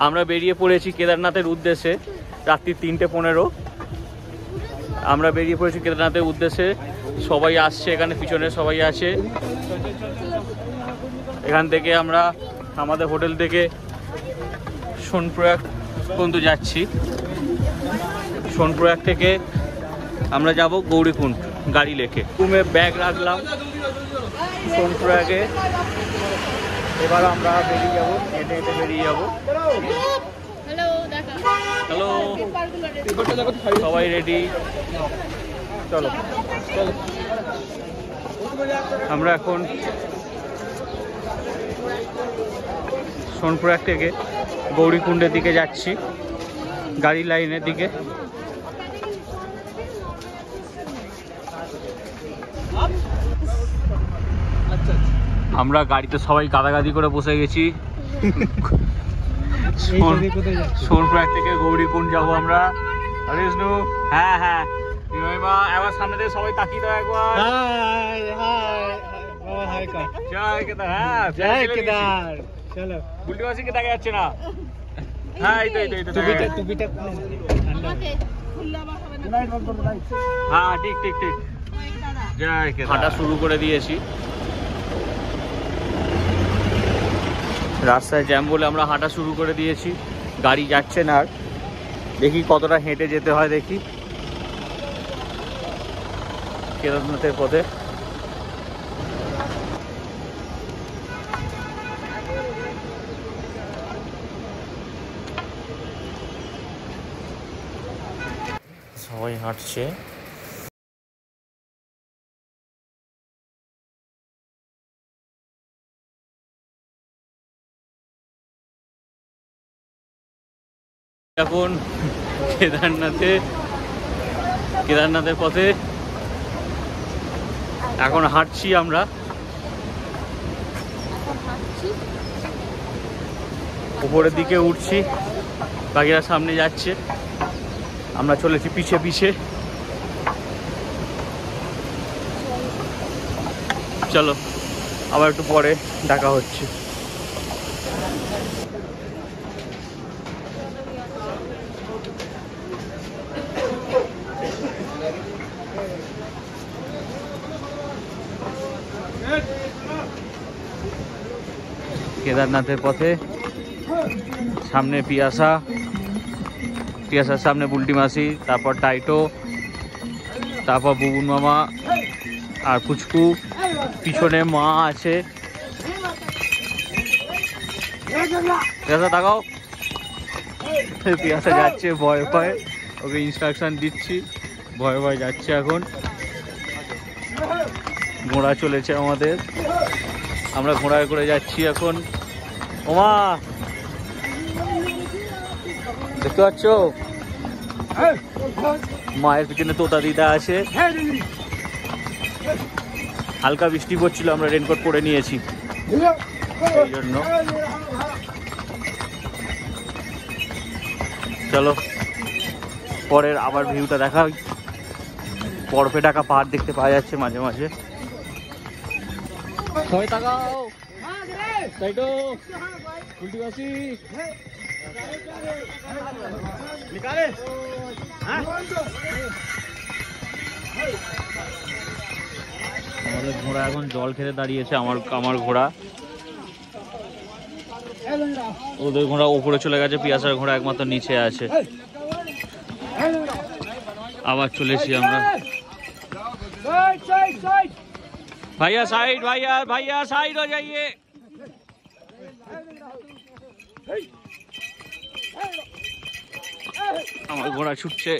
আমরা বেরিয়ে পড়েছি কেদারনাথের উদ্দেশ্যে। রাত্রি 3:15 আমরা বেরিয়ে পড়েছি কেদারনাথের উদ্দেশ্যে। সবাই আসছে, এখানে পিছনে সবাই আছে। এখান থেকে আমরা আমাদের হোটেল থেকে সোনপ্রয়াগ পর্যন্ত যাচ্ছি। সোনপ্রয়াগ থেকে আমরা যাব গৌরীকুণ্ড গাড়ি লেকে। রুমে ব্যাগ রাখলাম সোনপ্রয়াগে। এবার আমরা বেরিয়ে যাবো, হেঁটে হেঁটে বেরিয়ে যাবো। হ্যালো, সবাই রেডি? চলো চলো। আমরা এখন সোনপ্রয়াগ থেকে গৌরীকুণ্ডের দিকে যাচ্ছি, গাড়ি লাইনের দিকে। আমরা গাড়িতে সবাই গাদাগাদি করে বসে গেছি। সোনপ্রয়াগ থেকে গৌরীকুণ্ড যাবো আমরা। হ্যাঁ হ্যাঁ, এবার সামনে থেকে সবাই তাকিয়ে দাও একবার। জয় কেদার। হ্যাঁ জয় কেদার। চলো, বুলটি মাসিকে দেখা যাচ্ছে না। হ্যাঁ এই তো এই তো। হ্যাঁ ঠিক ঠিক ঠিক। জয় কেদার। হাঁটা শুরু করে দিয়েছি। রাস্তায় জ্যাম বলে আমরা হাঁটা শুরু করে দিয়েছি। গাড়ি যাচ্ছে না আর। দেখি কতটা হেঁটে যেতে হয় দেখি কেদারনাথের পথে। সবাই হাঁটছে। এখন কেদারনাথের পথে এখন হাঁটছি আমরা। উপরের দিকে উঠছি, বাকিরা সামনে যাচ্ছে, আমরা চলেছি পিছে পিছে। চলো আবার একটু পরে দেখা হচ্ছে। কেদারনাথের পথে সামনে পিয়াসার সামনে বুলটি মাসি, তারপর টাইটো, তারপর বুবুন মামা আর পুচকু, পিছনে মা আছে। পিয়াসা তাকাও। পিয়াসা যাচ্ছে ভয়ে ভয়ে, ওকে ইনস্ট্রাকশন দিচ্ছি, ভয়ে ভয়ে যাচ্ছে। এখন ঘোড়া চলেছে আমাদের, আমরা ঘোড়ায় করে যাচ্ছি এখন। ওমা দেখতে পাচ্ছ, মায়ের পিছনে তোতা দিদা আছে। হালকা বৃষ্টি পড়ছিল, আমরা রেনকোট পরে নিয়েছি এই জন্য। চলো পরের আবার ভিউটা দেখা। বরফে ঢাকা পাহাড় দেখতে পাওয়া যাচ্ছে মাঝে মাঝে। সবাই তাকাও। টাইটো, বুলটি মাসি, আমাদের ঘোড়া এখন জল খেতে দাঁড়িয়েছে। আমার ঘোড়া, ওদের ঘোড়া উপরে চলে গেছে, পিয়াসার ঘোড়া একমাত্র নিচে আছে। আবার চলেছি আমরা। ভাইয়া সাইড, ভাইয়া साइड हो जाइए। আমার ঘোড়া ছুটছে।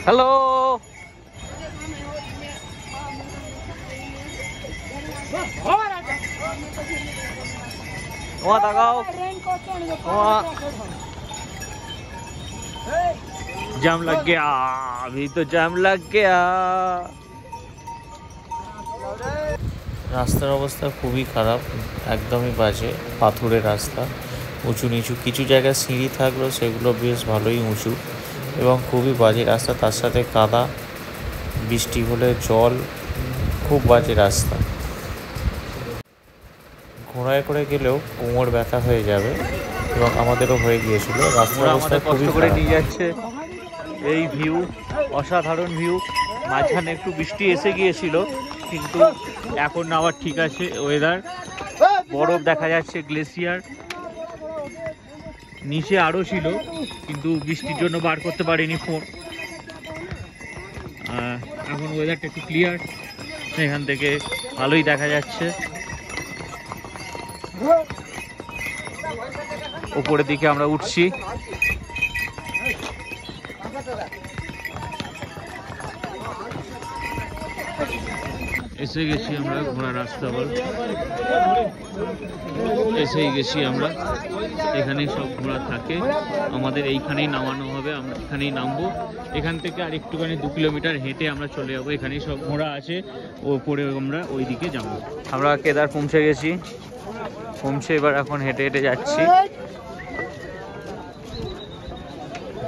হ্যালো, वहाँ ताकाओ, वहाँ जाम लग गया, अभी तो जाम लग गया। রাস্তার অবস্থা খুবই খারাপ, একদমই বাজে, পাথুরের রাস্তা, উঁচু নিচু, কিছু জায়গায় সিঁড়ি থাকলেও সেগুলো বেশ ভালোই উঁচু এবং খুবই বাজে রাস্তা, তার সাথে কাদা, বৃষ্টি হলে জল, খুব বাজে রাস্তা। ঘোড়ায় করে গেলেও কোমর ব্যথা হয়ে যাবে এবং আমাদেরও হয়ে গিয়েছিল। রাস্তার অবস্থা খুবই করে নিয়ে যাচ্ছে। এই ভিউ, অসাধারণ ভিউ। মাঝখানে একটু বৃষ্টি এসে গিয়েছিল, কিন্তু এখন আবার ঠিক আছে ওয়েদার। বরফ দেখা যাচ্ছে, গ্লেসিয়ার নিচে আরও ছিল, কিন্তু বৃষ্টির জন্য বার করতে পারিনি ফোন। এখন ওয়েদারটা একটু ক্লিয়ার, এখান থেকে ভালোই দেখা যাচ্ছে। উপরের দিকে আমরা উঠছি। এসে গেছি আমরা ঘোড়া রাস্তা বল, এসেই গেছি আমরা। এখানেই সব ঘোড়া থাকে, আমাদের এইখানেই নামানো হবে, আমরা এখানেই নামবো। এখান থেকে আর একটুখানি 2 কিলোমিটার হেঁটে আমরা চলে যাবো, এখানেই সব ঘোড়া আছে, ওপরে আমরা ওই দিকে যাবো। আমরা কেদার পৌঁছে গেছি, পৌঁছে এবার এখন হেঁটে হেঁটে যাচ্ছি।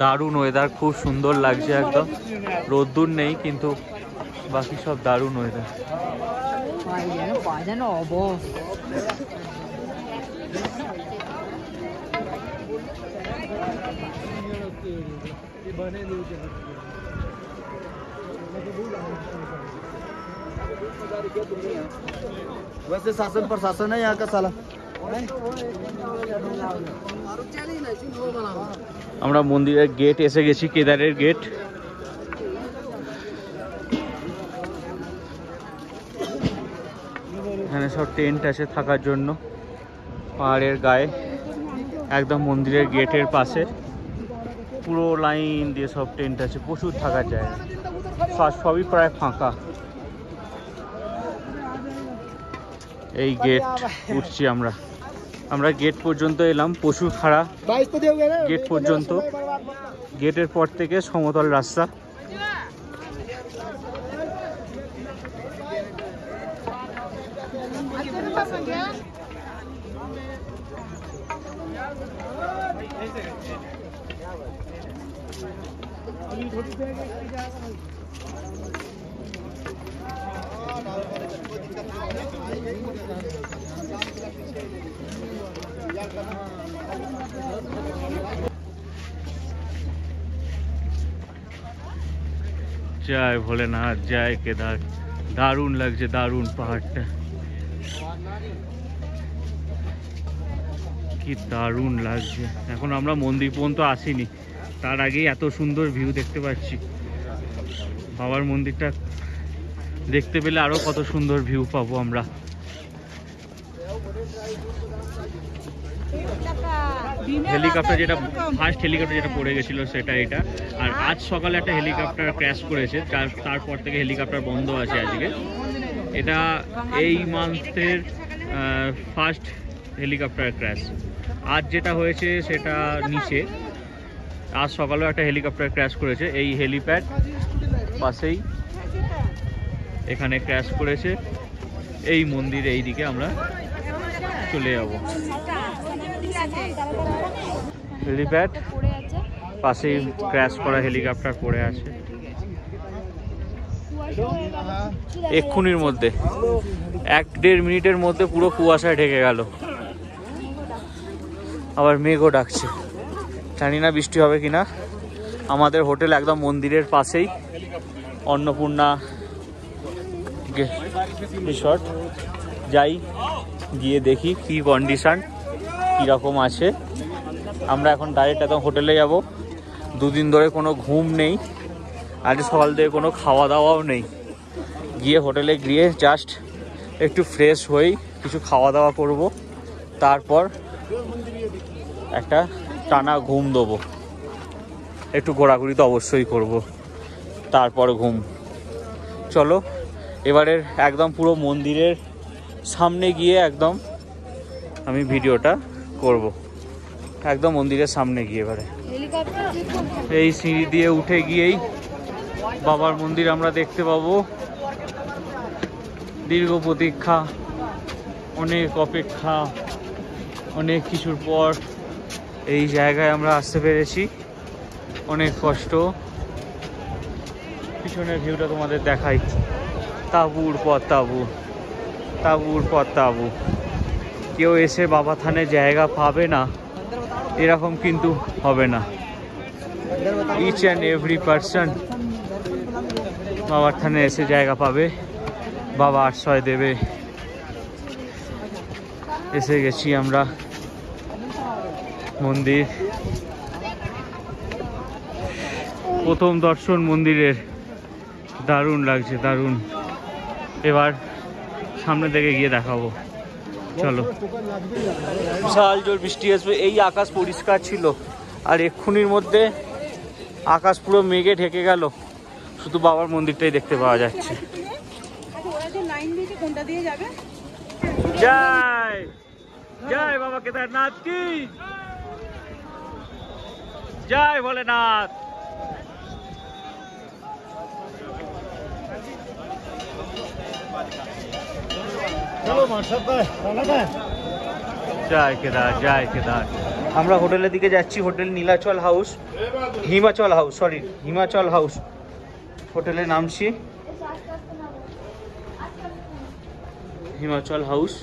দারুণ ওয়েদার, খুব সুন্দর লাগছে, একদম রোদ্দুর নেই, কিন্তু বাকি সব দারুণ ওয়েদার। वैसे शासन प्रशासन है यहाँ का साला। আমরা মন্দিরের গেট এসে গেছি, কেদারের গেট। এখানে সব টেন্ট আছে থাকার জন্য, পাহাড়ের গায়ে, একদম মন্দিরের গেটের পাশে পুরো লাইন দিয়ে সব টেন্ট আছে, প্রচুর থাকার জায়গা, সবই প্রায় ফাঁকা। এই গেট উঠছি আমরা, আমরা গেট পর্যন্ত এলাম, প্রচুর খাড়া গেট পর্যন্ত। গেটের পর থেকে সমতল রাস্তা। জয় ভোলেনাথ, জয় কেদার। দারুণ লাগছে, দারুণ পাহাড়টা, কি দারুণ লাগছে। এখন আমরা মন্দির পর্যন্ত আসিনি, তার আগেই এত সুন্দর ভিউ দেখতে পাচ্ছি। বাবার মন্দিরটা দেখতে পেলে আরো কত সুন্দর ভিউ পাবো আমরা। হেলিকপ্টার যেটা ফার্স্ট হেলিকপ্টার যেটা পড়ে গেছিল সেটা এটা, আর আজ সকালে একটা হেলিকপ্টার ক্র্যাশ করেছে, তারপর থেকে হেলিকপ্টার বন্ধ আছে আজকে। এটা এই মান্থের ফার্স্ট হেলিকপ্টার ক্র্যাশ। আজ যেটা হয়েছে সেটা নিচে, আজ সকালেও একটা হেলিকপ্টার ক্র্যাশ করেছে এই হেলিপ্যাড পাশেই, এখানে ক্র্যাশ করেছে। এই মন্দির এই দিকে আমরা চলে যাব। হেলিপ্যাড পাশেই ক্র্যাশ করা হেলিকপ্টার পড়ে আছে। এক্ষুনির মধ্যে 1-1.5 মিনিটের মধ্যে পুরো কুয়াশায় ঢেকে গেল, আবার মেঘও ডাকছে, জানি না বৃষ্টি হবে কিনা। আমাদের হোটেল একদম মন্দিরের পাশেই, অন্নপূর্ণা রিসর্ট। যাই, গিয়ে দেখি কি কন্ডিশন, কীরকম আছে। আমরা এখন ডাইরেক্ট একদম হোটেলে যাব। 2 দিন ধরে কোনো ঘুম নেই, আজ সকাল থেকে কোনো খাওয়া দাওয়াও নেই। গিয়ে হোটেলে গিয়ে জাস্ট একটু ফ্রেশ হই, কিছু খাওয়া দাওয়া করব, তারপর একটা টানা ঘুম দেবো। একটু ঘোরাঘুরি তো অবশ্যই করব, তারপর ঘুম। চলো এবারের একদম পুরো মন্দিরের সামনে গিয়ে একদম আমি ভিডিওটা করব, একদম মন্দিরের সামনে গিয়ে। এবারে এই সিঁড়ি দিয়ে উঠে গিয়েই বাবার মন্দির আমরা দেখতে পাবো। দীর্ঘ প্রতীক্ষা, অনেক অপেক্ষা, অনেক কিছুর পর এই জায়গায় আমরা আসতে পেরেছি। অনেক কষ্ট। পিছনের ভিউটা তোমাদের দেখাই। তাঁবুর পর তাঁবু, তাঁবুর পর তাঁবু। কেউ এসে বাবা থানে জায়গা পাবে না এরকম কিন্তু হবে না। ইচ অ্যান্ড এভরি পার্সন বাবার থানে এসে জায়গা পাবে, বাবা আশ্রয় দেবে। এসে গেছি আমরা মন্দির। প্রথম দর্শন মন্দিরের, দারুণ লাগছে, দারুণ। এবার সামনে থেকে গিয়ে দেখাবো, চলো। বিশাল জোর বৃষ্টি আসবে। এই আকাশ পরিষ্কার ছিল, আর এক্ষুনির মধ্যে আকাশ পুরো মেঘে ঢেকে গেল, শুধু বাবার মন্দিরটাই দেখতে পাওয়া যাচ্ছে। জয় জয় বাবা কেদারনাথ কি জয়, ভোলেনাথ। জয় কেদার, জয় কেদার। আমরা হোটেলের দিকে যাচ্ছি, hotel Nilachal house, Himachal house, sorry Himachal house হোটেলে নামছি। হিমাচল হাউস।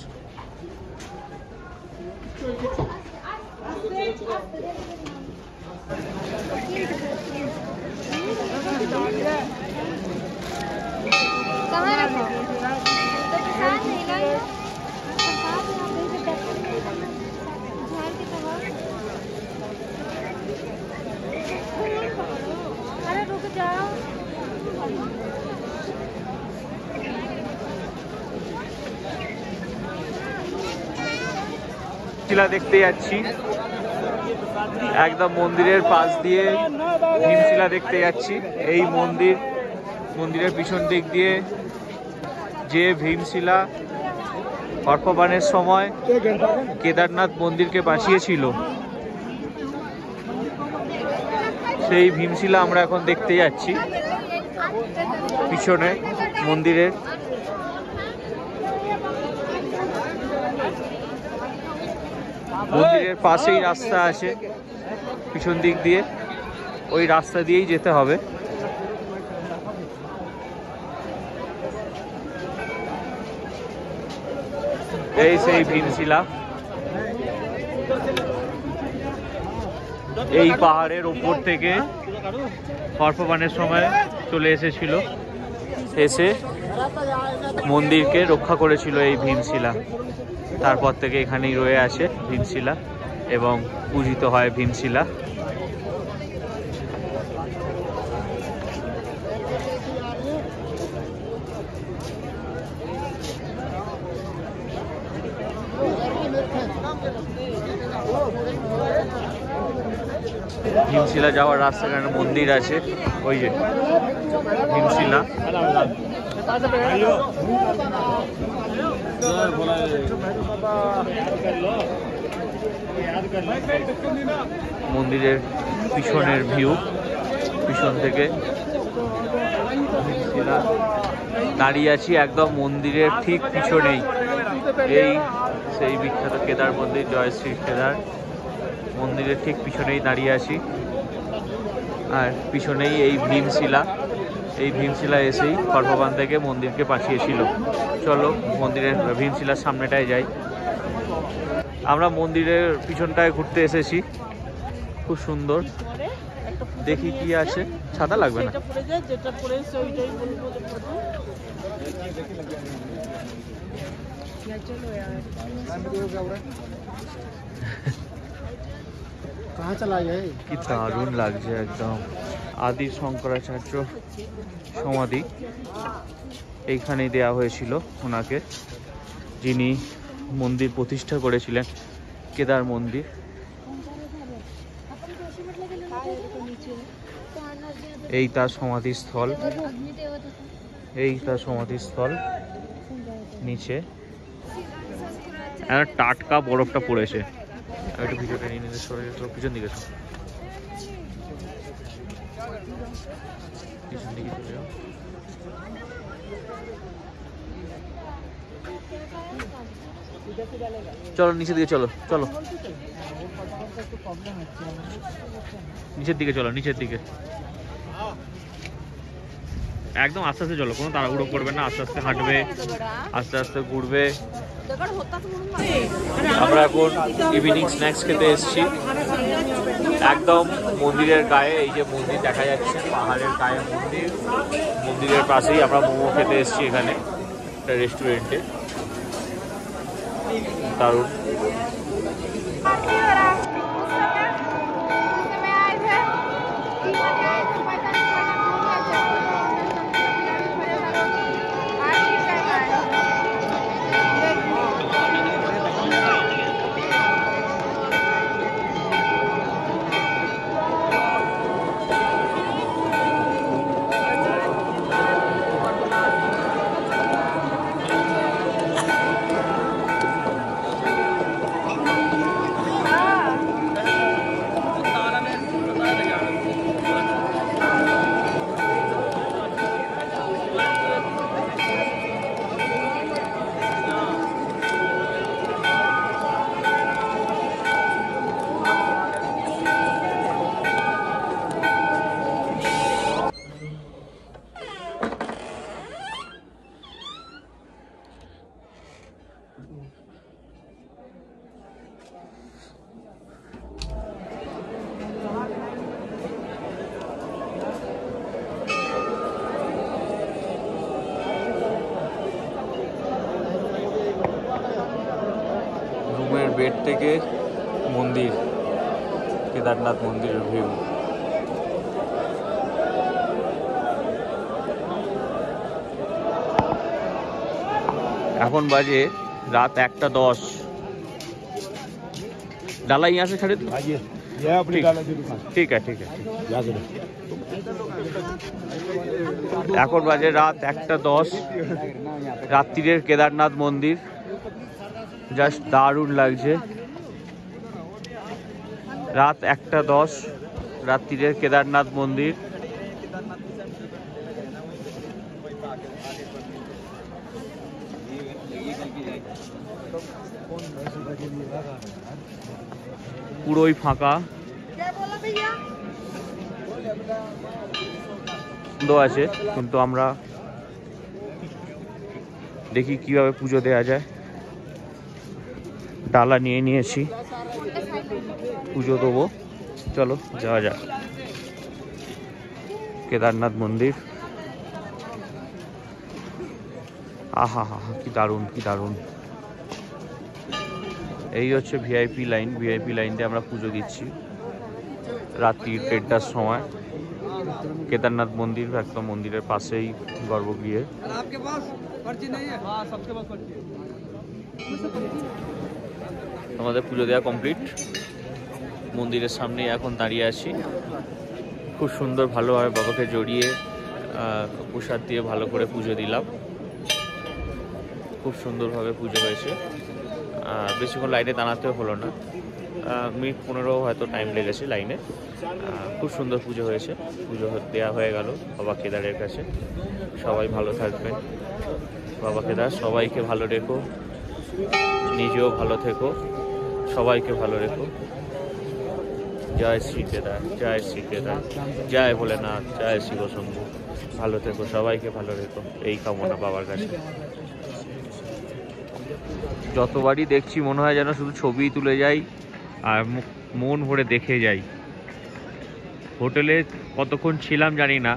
শিলা দেখতে যাচ্ছি, একদম মন্দিরের পাশ দিয়ে ভীমশিলা দেখতে যাচ্ছি। এই মন্দিরের পিছন দিক দিয়ে যে ভীমশিলা অর্পবানের সময় কেদারনাথ মন্দিরকে বাঁচিয়েছিল, সেই ভীমশিলা আমরা এখন দেখতে যাচ্ছি পিছনে মন্দিরের। মন্দিরের পাশেই রাস্তা আছে পিছন দিক দিয়ে, ওই রাস্তা দিয়েই যেতে হবে। এই সেই ভীমশিলা, এই পাহাড়ের ওপর থেকে অর্পবানের সময় চলে এসেছিল, এসে মন্দিরকে রক্ষা করেছিল এই ভীমশিলা। তারপর থেকে এখানেই রয়ে আছে ভীমশিলা এবং পূজিত হয় ভীমশিলা। ভীমশিলা যাওয়ার রাস্তাঘাটে মন্দির আছে, ওই যে ভীমশিলা। মন্দিরের পিছনের ভিউ, পিছন থেকে ভীমশিলা। দাঁড়িয়ে আছি একদম মন্দিরের ঠিক পিছনেই, এই সেই বিখ্যাত কেদার মন্দির, জয় শ্রী কেদার মন্দিরের ঠিক পিছনেই দাঁড়িয়ে আছি। আর পিছনেই এই ভীমশিলা, এই ভীমশিলা এসেই অর্পবান থেকে মন্দিরকে বাঁচিয়েছিল। চলো মন্দিরের ভীমশিলার সামনেটায় যাই। আমরা মন্দিরের পিছনটায় ঘুরতে এসেছি, খুব সুন্দর। দেখি কি আছে, ছাতা লাগবে না। কি দারুণ লাগছে, একদম আদি শঙ্করাচার্য সমাধি এইখানেই দেয়া হয়েছিল ওনাকে, যিনি মন্দির প্রতিষ্ঠা করেছিলেন, কেদার মন্দির। এই তার সমাধিস্থল, এই তার সমাধিস্থল। নিচে একটা টাটকা বরফটা পড়েছে। একটু ভিডিওটা নিয়ে নিতে সরে যেত পিছন দিকে, পিছন দিকে চলে যাও। চলো নিচের দিকে, চলো চলো নিচের দিকে, চলো নিচের দিকে। একদম আস্তে আস্তে চলো, কোনো তাড়াহুড়ো করবে না, আস্তে আস্তে হাঁটবে, আস্তে আস্তে ঘুরবে। আমরা এখন ইভিনিং স্ন্যাক্স খেতে এসেছি একদম মন্দিরের গায়ে। এই যে মন্দির দেখা যাচ্ছে, পাহাড়ের গায়ে মন্দির, মন্দিরের পাশেই আমরা মোমো খেতে এসেছি এখানে একটা রেস্টুরেন্টে। দারুণ। বেড থেকে মন্দির, কেদারনাথ মন্দিরের ভিউ। এখন বাজে রাত 1:10। डाला यहाँ से खरीद। ठीक है ठीक है। এখন বাজে রাত 1:10। রাত্রিরের কেদারনাথ মন্দির জাস্ট দারুণ লাগছে। রাত 1:10 রাত্রিরের কেদারনাথ মন্দির। পুরোই ফাঁকা, বন্ধ আছে, কিন্তু আমরা দেখি কিভাবে পুজো দেওয়া যায়। ডালা নিয়ে নিয়েছি, পুজো দেবো, চলো যাওয়া যাক। কেদারনাথ মন্দির, আহা হা হা, কি দারুণ কি দারুণ। এই হচ্ছে ভিআইপি লাইন। ভিআইপি লাইন দিয়ে আমরা পুজো দিচ্ছি রাত্রি 1:30টার সময়। কেদারনাথ মন্দির একদম মন্দিরের পাশেই গর্ভগৃহে। আমাদের পুজো দেওয়া কমপ্লিট। মন্দিরের সামনেই এখন দাঁড়িয়ে আছি। খুব সুন্দর ভালোভাবে বাবাকে জড়িয়ে প্রসাদ দিয়ে ভালো করে পুজো দিলাম। খুব সুন্দরভাবে পুজো হয়েছে। বেশিক্ষণ লাইনে দাঁড়াতেও হলো না, মিনিট 15 হয়তো টাইম লেগেছে লাইনে। খুব সুন্দর পুজো হয়েছে। পুজো দেওয়া হয়ে গেল বাবা কেদারের কাছে। সবাই ভালো থাকবেন। বাবা কেদার সবাইকে ভালো রেখো, নিজেও ভালো থেকো, সবাইকে ভালো রেখো। জয় শ্রী কেদার, জয় শ্রী কেদার, জয় ভোলেনাথ, জয় শিব শম্ভু। ভালো থেকো, সবাইকে ভালো রেখো, এই কামনা বাবার কাছে। যতবারই দেখছি মনে হয় যেন শুধু ছবি তুলে যাই আর মন ভরে দেখে যাই। হোটেলে কতক্ষণ ছিলাম জানি না,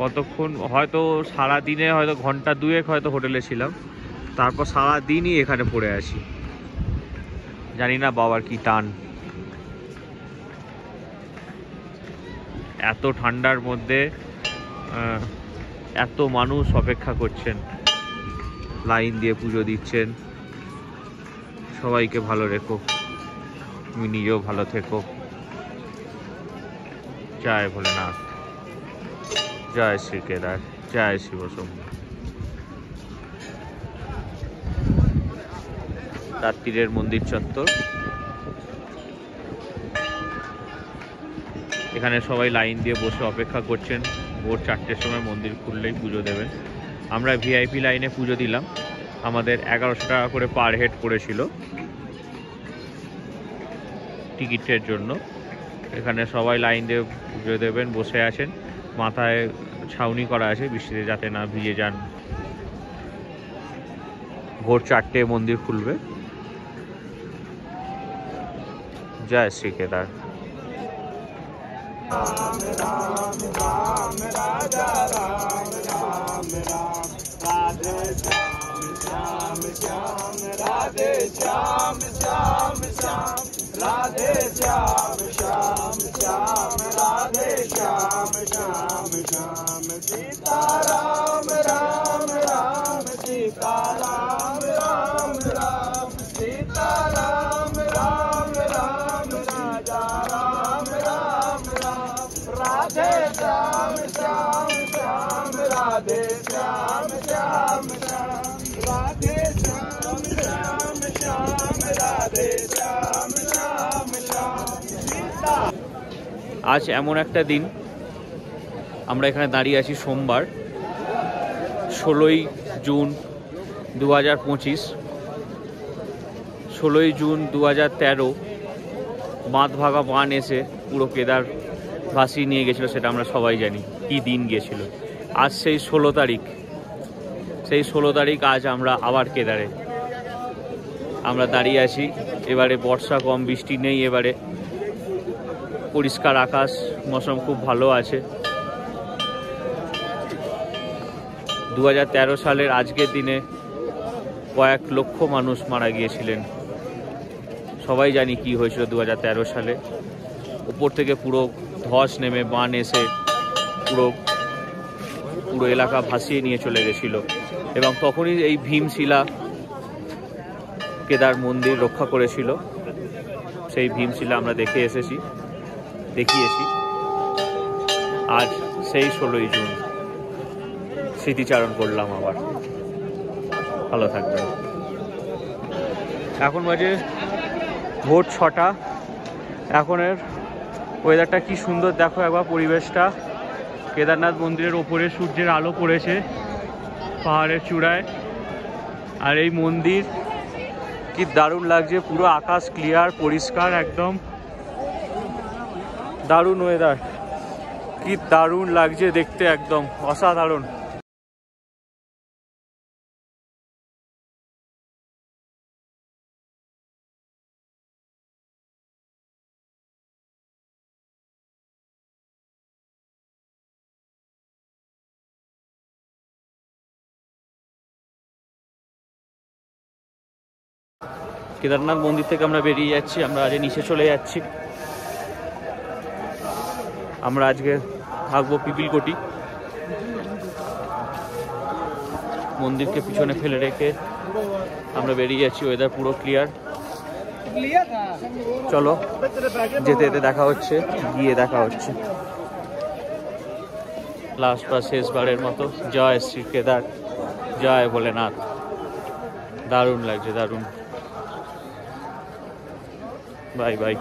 কতক্ষণ, হয়তো সারাদিনে হয়তো ঘন্টা 2 হয়তো হোটেলে ছিলাম। তারপর সারাদিনই এখানে পড়ে আছি। জানি না বাবার কি টান। এত ঠান্ডার মধ্যে এত মানুষ অপেক্ষা করছেন, লাইন দিয়ে পুজো দিচ্ছেন। সবাইকে ভালো রেখো, তুমি নিজেও ভালো থেকো। জয় ভোলেনাথ। জয় শ্রী কেদার, জয় শিব শম্ভু। রাত্রিরের মন্দির চত্বর, এখানে সবাই লাইন দিয়ে বসে অপেক্ষা করছেন ভোর 4টের সময় মন্দির খুললেই পুজো দেবেন। আমরা ভিআইপি লাইনে পুজো দিলাম, আমাদের 1100 টাকা করে পার হেড পড়েছিল টিকিটের জন্য। এখানে সবাই লাইন দিয়ে পুজো দেবেন, বসে আছেন, মাথায় ছাউনি করা আছে বৃষ্টিতে যাতে না ভিজে যান। ভোর 4টে মন্দির খুলবে। জয় শ্রী কেদার। राम राम राम राजा राम राम राम राधे श्याम श्याम श्याम राधे श्याम श्याम श्याम राधे श्याम श्याम श्याम राधे श्याम श्याम श्याम सीता राम राम राम सीता राम राम राम सीता राम राम राम राजा राम राम राम राधे श्याम श्याम श्याम राधे श्याम श्याम श्याम राधे श्याम श्याम श्याम राधे श्याम श्याम श्याम सीता। আজ এমন একটা দিন, আমরা এখানে দাঁড়িয়ে আছি সোমবার 16ই জুন 2025। 16ই জুন 2013 বাঁধভাঙা বান এসে পুরো কেদার ভাসিয়ে নিয়ে গেছিলো, সেটা আমরা সবাই জানি কি দিন গিয়েছিল। আজ সেই 16 তারিখ, সেই 16 তারিখ আজ আমরা আবার কেদারে আমরা দাঁড়িয়ে আছি। এবারে বর্ষা কম, বৃষ্টি নেই, এবারে পরিষ্কার আকাশ, মৌসুম খুব ভালো আছে। 2013 সালের আজকের দিনে কয়েক লক্ষ মানুষ মারা গিয়েছিলেন। সবাই জানি কি হয়েছিল 2013 সালে। উপর থেকে পুরো ধস নেমে বান এসে পুরো এলাকা ভাসিয়ে নিয়ে চলে গেছিল, এবং তখনই এই ভীমশিলা কেদার মন্দির রক্ষা করেছিল। সেই ভীমশিলা আমরা দেখিয়েছি। আজ সেই 16ই জুন স্মৃতিচারণ করলাম আবার। ভালো থাকবেন। এখন বাজে ভোর 6টা। এখনের ওয়েদারটা কি সুন্দর দেখো একবার, পরিবেশটা। কেদারনাথ মন্দিরের ওপরে সূর্যের আলো পড়েছে পাহাড়ের চূড়ায়, আর এই মন্দির কি দারুণ লাগছে। পুরো আকাশ ক্লিয়ার, পরিষ্কার একদম, দারুণ ওয়েদার, কি দারুণ লাগছে দেখতে, একদম অসাধারণ। কেদারনাথ মন্দির থেকে আমরা বেরিয়ে যাচ্ছি, আমরা আজ নিচে চলে যাচ্ছি। আমরা আজকে থাকবো পিপিলকোটি। মন্দিরকে পিছনে ফেলে রেখে আমরা বেরিয়ে যাচ্ছি। ওয়েদার পুরো ক্লিয়ার। চলো যেতে যেতে দেখা হচ্ছে, গিয়ে দেখা হচ্ছে। লাস্ট বা শেষবারের মতো জয় শ্রী কেদার, জয় ভোলেনাথ। দারুণ লাগছে, দারুণ। Bye bye.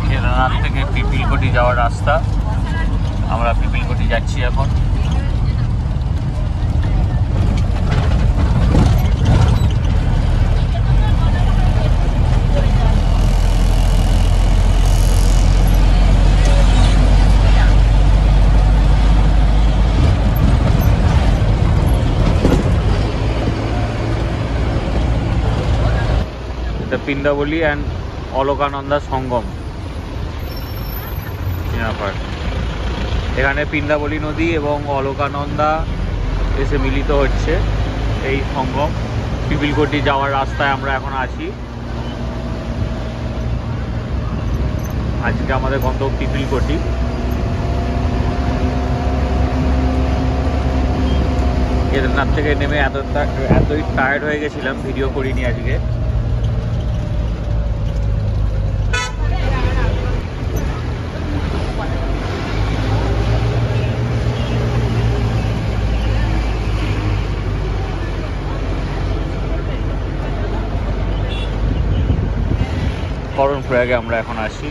কেদারনাথ থেকে পিপিলকোটি যাওয়ার রাস্তা, আমরা পিপিলকোটি যাচ্ছি এখন। পিন্দাবলি অ্যান্ড অলকানন্দা সঙ্গম। এখানে পিন্দাবলি নদী এবং অলকানন্দা এসে মিলিত হচ্ছে এই সঙ্গম। পিপিলকোটি যাওয়ার রাস্তায় আমরা এখন আছি। আজকে আমাদের গন্তব্য পিপিলকোটি। কেদারনাথ থেকে নেমে এতই টায়ার্ড হয়ে গেছিলাম, ভিডিও করিনি আজকে। করণপ্রয়াগে আমরা এখন আসি।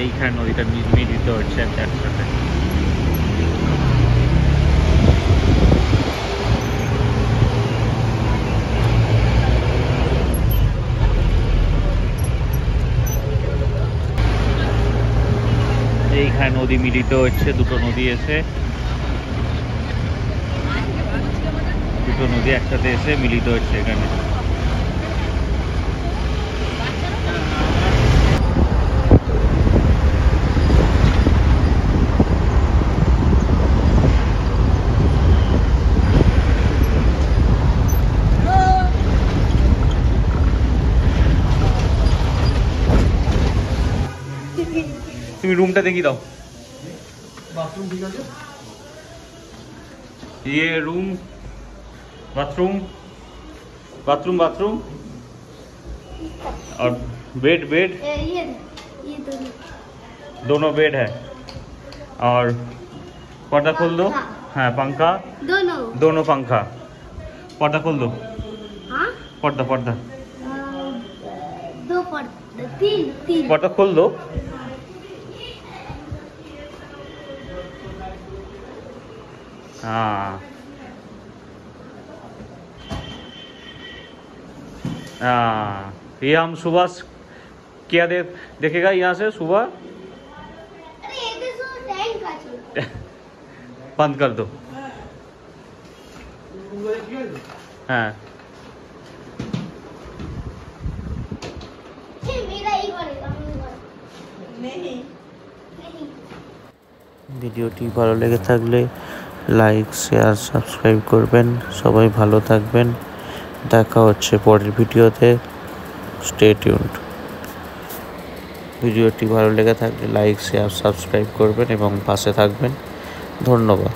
এইখানে নদীটা মিলিত হচ্ছে একসাথে। এইখানে নদী মিলিত হচ্ছে, দুটো নদী এসে একসাথে এসে মিলিত হচ্ছে এখানে। তুমি রুমটা দেখি দাও। बाथरूम ठीक है ये रूम बाथरूम और बेड ये दोनों बेड है। और पर्दा खोल दो। हाँ पंखा दोनों पंखा। पर्दा खोल दो। हाँ पर्दा दो पर्दा तीन पर्दा खोल दो। हाँ ये हम सुबह क्या देखेगा यहाँ से सुबह। अरे ये तो टैंक का चल बंद कर दो। हाँ मेरा ही बनेगा नहीं ভিডিওটি ভালো লেগে থাকলে লাইক শেয়ার সাবস্ক্রাইব করবেন। সবাই ভালো থাকবেন, দেখা হচ্ছে পরের ভিডিওতে। Stay tuned. ভিডিওটি ভালো লেগে থাকলে লাইক শেয়ার সাবস্ক্রাইব করবেন এবং পাশে থাকবেন। ধন্যবাদ।